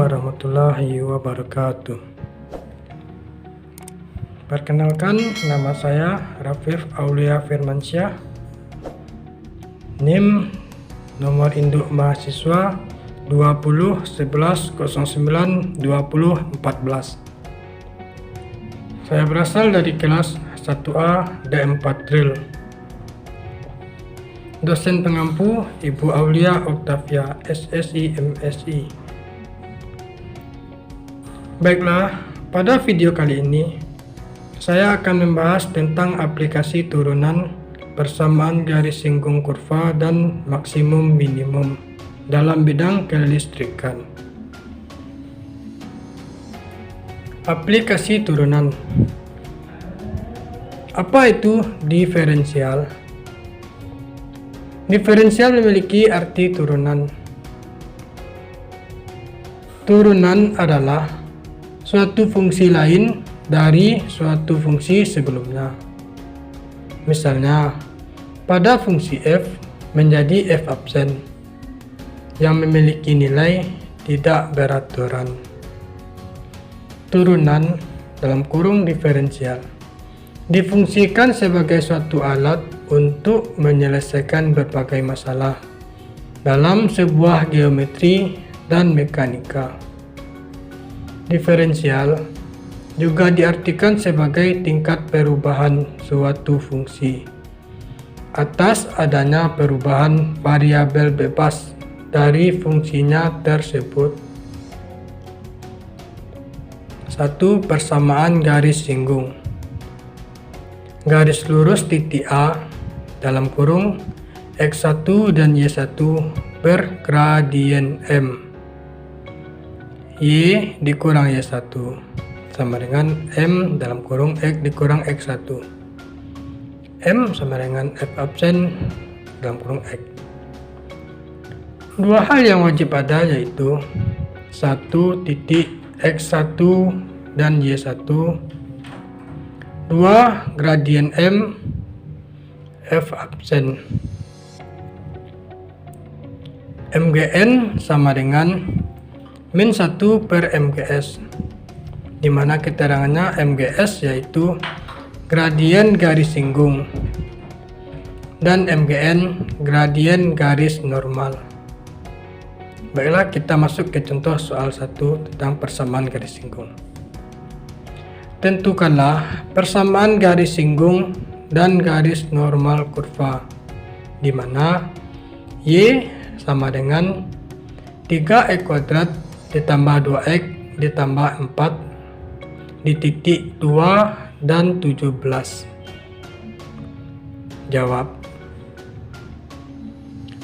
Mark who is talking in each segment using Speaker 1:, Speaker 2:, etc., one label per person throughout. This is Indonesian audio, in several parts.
Speaker 1: warahmatullahi wabarakatuh. Perkenalkan, nama saya Rafif Aulia Firmansyah. NIM nomor induk mahasiswa 20 11 09 20 14. Saya berasal dari kelas 1A D4 Drill. Dosen pengampu Ibu Aulia Oktavia SSI MSI. Baiklah, pada video kali ini saya akan membahas tentang aplikasi turunan, persamaan garis singgung kurva, dan maksimum minimum dalam bidang kelistrikan. Aplikasi turunan. Apa itu diferensial? Diferensial memiliki arti turunan. Turunan adalah suatu fungsi lain dari suatu fungsi sebelumnya. Misalnya, pada fungsi f menjadi f absen yang memiliki nilai tidak beraturan. Turunan dalam kurung diferensial difungsikan sebagai suatu alat untuk menyelesaikan berbagai masalah dalam sebuah geometri dan mekanika. Diferensial juga diartikan sebagai tingkat perubahan suatu fungsi atas adanya perubahan variabel bebas dari fungsinya tersebut. 1. Persamaan garis singgung. Garis lurus titik A dalam kurung X1 dan Y1 bergradien M. Y dikurang Y1 sama dengan M dalam kurung X dikurang X1. M sama dengan F absen dalam kurung X. Dua hal yang wajib ada yaitu 1 titik X1 dan Y1, 2 gradien M F absen. MGN sama dengan min 1 per MGS, di mana keterangannya MGS yaitu gradien garis singgung dan MGN gradien garis normal. Baiklah, kita masuk ke contoh soal 1 tentang persamaan garis singgung. Tentukanlah persamaan garis singgung dan garis normal kurva, di mana Y sama dengan 3x kuadrat ditambah 2x ditambah 4 di titik 2 dan 17. Jawab.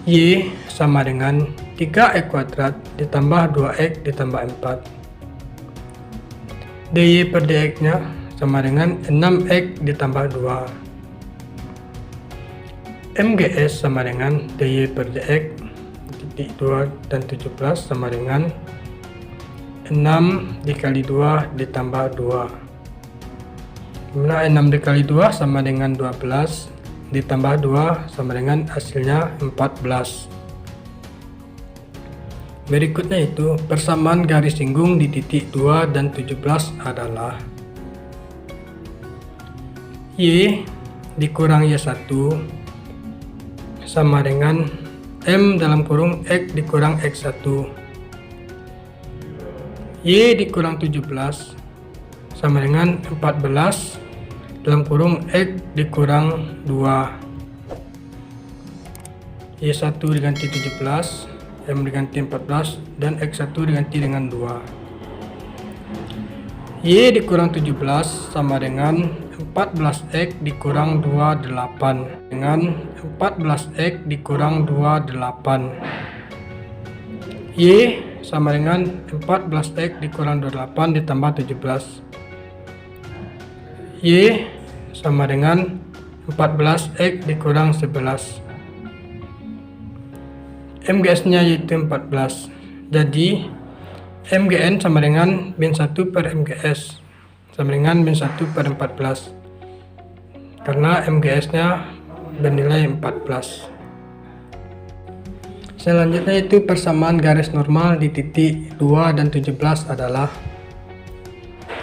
Speaker 1: Y sama dengan 3x kuadrat ditambah 2x ditambah 4. dy per dx nya sama dengan 6x ditambah 2. MGS sama dengan dy per dx titik 2 dan 17 sama dengan 6 dikali 2 ditambah 2. Dimana 6 dikali 2 sama dengan 12 ditambah 2 sama dengan hasilnya 14. Berikutnya itu persamaan garis singgung di titik 2 dan 17 adalah Y dikurang Y1 sama dengan M dalam kurung X dikurang X1. Y dikurang 17 sama dengan 14 dalam kurung X dikurang 2. Y1 diganti 17, M diganti 14, dan X1 diganti dengan 2. Y dikurang 17 sama dengan 14X dikurang 28 dengan 14X dikurang 28. Y sama dengan 14x dikurang 28 ditambah 17. Y sama dengan 14x dikurang 11. MGS nya yaitu 14. Jadi MGN sama dengan min 1 per MGS sama dengan min 1 per 14, karena MGS nya bernilai 14. Selanjutnya itu persamaan garis normal di titik 2 dan 17 adalah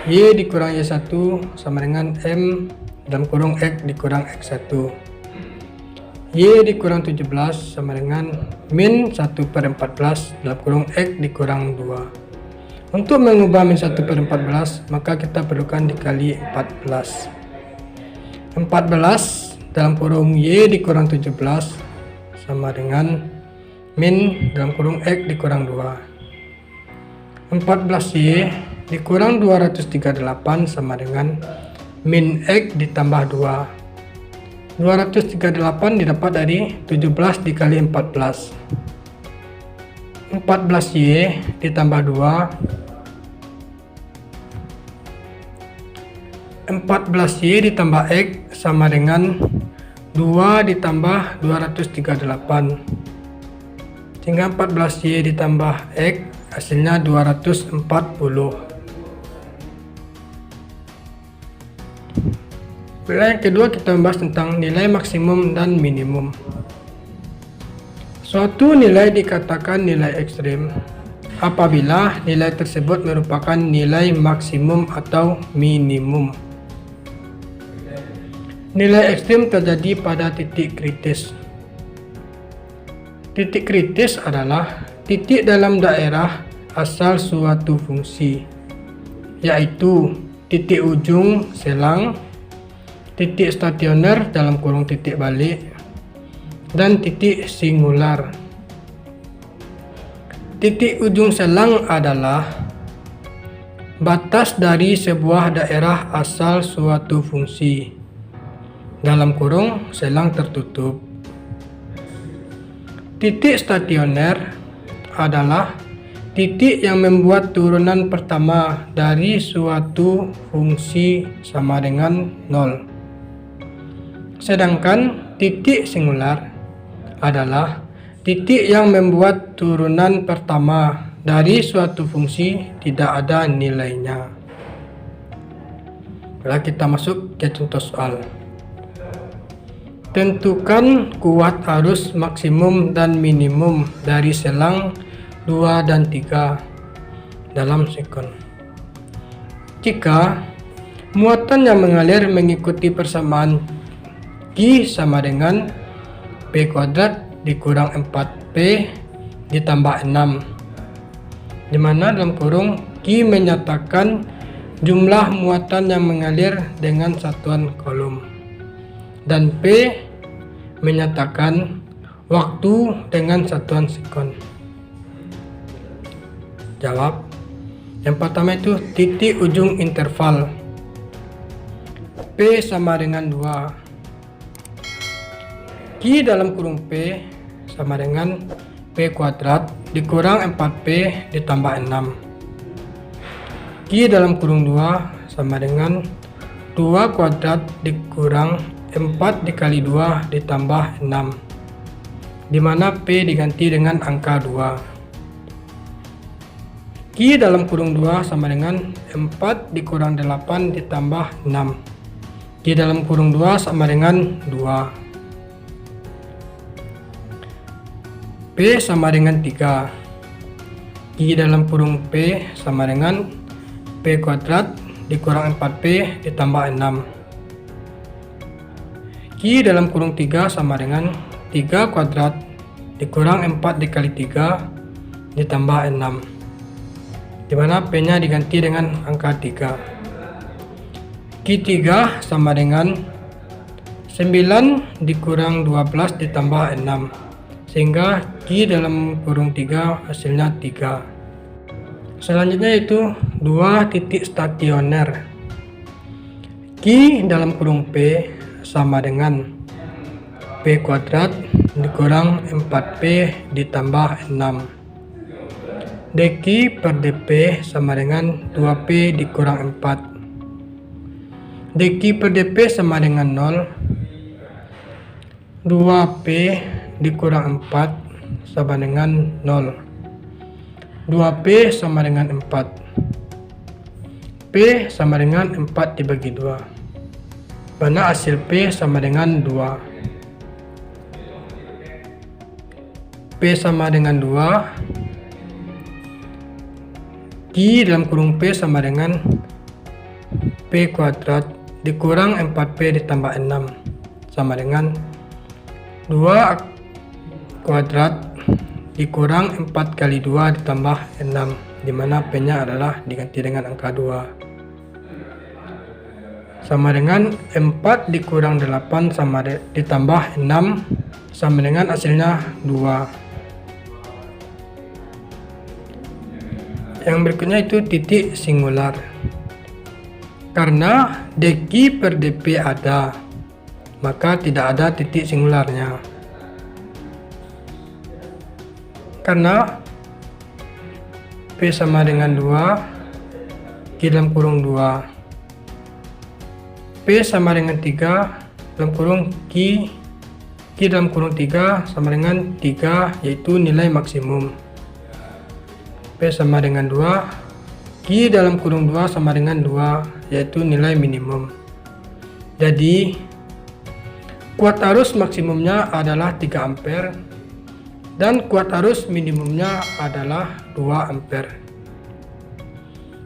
Speaker 1: Y dikurang Y1 sama dengan M dalam kurung X dikurang X1. Y dikurang 17 sama dengan min 1/14 dalam kurung X dikurang 2. Untuk mengubah min 1/14 maka kita perlukan dikali 14. 14 dalam kurung Y dikurang 17 sama dengan min dalam kurung X dikurang 2. 14Y dikurang 238 sama dengan min X ditambah 2. 238 didapat dari 17 dikali 14. 14Y ditambah 2. 14Y ditambah X sama dengan 2 ditambah 238. Sehingga 14Y ditambah X hasilnya 240. Nilai yang kedua kita membahas tentang nilai maksimum dan minimum. Suatu nilai dikatakan nilai ekstrim apabila nilai tersebut merupakan nilai maksimum atau minimum. Nilai ekstrim terjadi pada titik kritis. Titik kritis adalah titik dalam daerah asal suatu fungsi, yaitu titik ujung selang, titik stasioner dalam kurung titik balik, dan titik singular. Titik ujung selang adalah batas dari sebuah daerah asal suatu fungsi dalam kurung selang tertutup. Titik stasioner adalah titik yang membuat turunan pertama dari suatu fungsi sama dengan 0. Sedangkan titik singular adalah titik yang membuat turunan pertama dari suatu fungsi tidak ada nilainya. Lalu kita masuk ke contoh soal. Tentukan kuat arus maksimum dan minimum dari selang 2 dan 3 dalam sekon. Jika muatan yang mengalir mengikuti persamaan Q sama dengan P kuadrat dikurang 4P ditambah 6, di mana dalam kurung Q menyatakan jumlah muatan yang mengalir dengan satuan kolom, dan P menyatakan waktu dengan satuan sekon. Jawab. Yang pertama itu titik ujung interval. P sama dengan 2. Q dalam kurung P sama dengan P kuadrat dikurang 4P ditambah 6. Q dalam kurung 2 sama dengan 2 kuadrat dikurang 4 dikali 2 ditambah 6, di mana P diganti dengan angka 2. Q dalam kurung 2 sama dengan 4 dikurang 8 ditambah 6. Q dalam kurung 2 sama dengan 2. P sama dengan 3. Q dalam kurung P sama dengan P kuadrat dikurang 4P ditambah 6. Q dalam kurung 3 sama dengan 3 kuadrat dikurang 4 dikali 3 ditambah 6, di mana P nya diganti dengan angka 3. Q3 sama dengan 9 dikurang 12 ditambah 6, sehingga Q dalam kurung 3 hasilnya 3. Selanjutnya itu 2 titik stasioner. Q dalam kurung P sama dengan P kuadrat dikurang 4P ditambah 6. dq per dp sama dengan 2P dikurang 4. dq per dp sama dengan 0. 2P dikurang 4 sama dengan 0. 2P sama dengan 4. P sama dengan 4 dibagi 2. Mana hasil P sama dengan 2. P sama dengan 2, Q dalam kurung P sama dengan P kuadrat dikurang 4P ditambah 6 sama dengan 2 kuadrat dikurang 4 kali 2 ditambah 6, dimana P nya adalah diganti dengan angka 2, sama dengan 4 dikurang 8 ditambah 6 sama dengan hasilnya 2. Yang berikutnya itu titik singular. Karena dq per dp ada, maka tidak ada titik singularnya. Karena P sama dengan 2, Q dalam kurung 2, P sama dengan 3 dalam kurung Q dalam kurung 3 sama dengan 3, yaitu nilai maksimum. P sama dengan 2, Q dalam kurung 2 sama dengan 2, yaitu nilai minimum. Jadi kuat arus maksimumnya adalah 3 ampere dan kuat arus minimumnya adalah 2 ampere.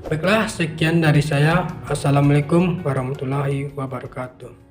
Speaker 1: Baiklah, sekian dari saya. Assalamualaikum warahmatullahi wabarakatuh.